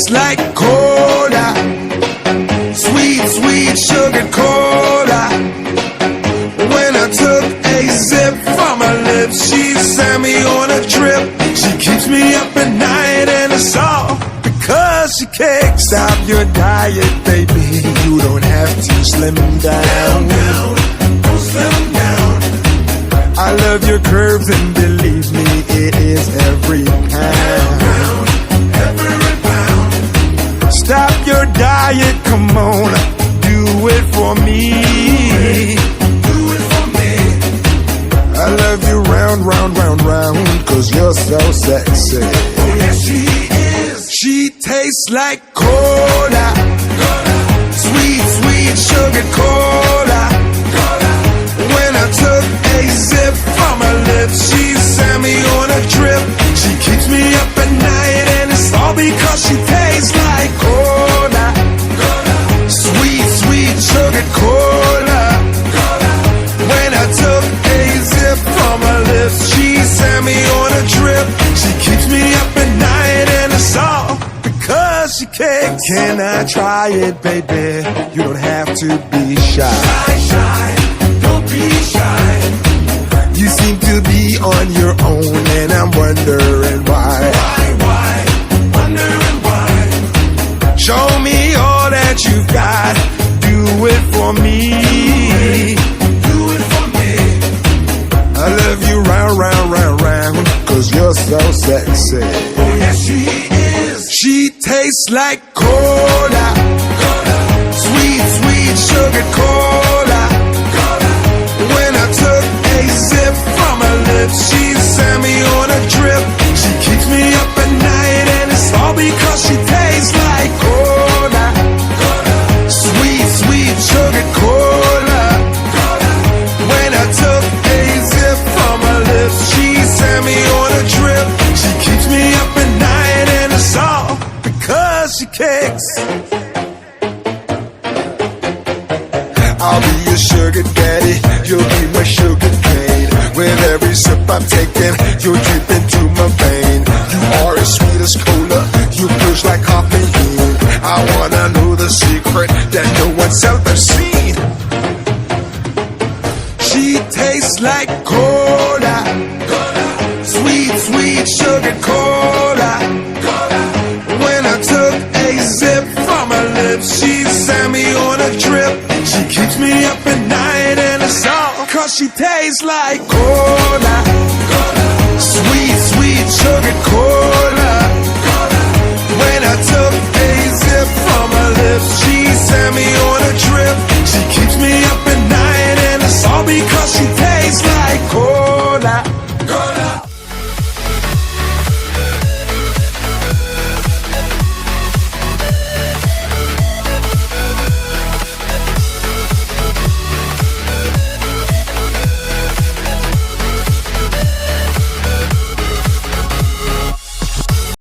tastes like cola, sweet, sweet sugar cola. When I took a sip from her lips, she sent me on a trip. She keeps me up at night, and it's all because she can't stop your diet, baby. You don't have to slim down. Slim down. I love your curves, and believe me, it is every pound. Stop your diet, come on, do it for me. Do it for me. I love you round, round, round, round, 'cause you're so sexy. Oh yes, she is. She tastes like cola, sweet, sweet sugar cola. When I took a sip from her lips, she sent me on a trip. She keeps me up at night, and it's all because she tastes like cola, sweet, sweet sugar cola. When I took a sip from her lips, she sent me on a trip. She keeps me up at night, and it's all because she kicks. Can I try it, baby? You don't have to be shy. Shy, don't be shy. You seem to be on your own, and I'm wondering why. Why? Wondering why. Show me all that you've got. Do it for me. Do it for me. I love you round, round, round, round, 'cause you're so sexy. Oh yes, she is. She tastes like cola, sweet, sweet sugar cola. When I took a sip from her lips, she sent me on a trip. She keeps me up at night, and it's all because she tastes like cola, sweet, sweet sugar cola. When I took a sip from her lips, she sent me on a trip. She keeps me up at night, and it's all because she kicks. I'll be your sugar daddy, you'll be my sugar cane. With every sip I'm taking, you're deep into my vein. You are as sweet as cola, you push like caffeine. I wanna know the secret that no one's ever seen. She tastes like cola, sweet, sweet sugar cola. When I took a sip from her lips, she sent me on a trip. She keeps me up at night, and it's all 'cause she tastes like cola, sweet, sweet sugar cola.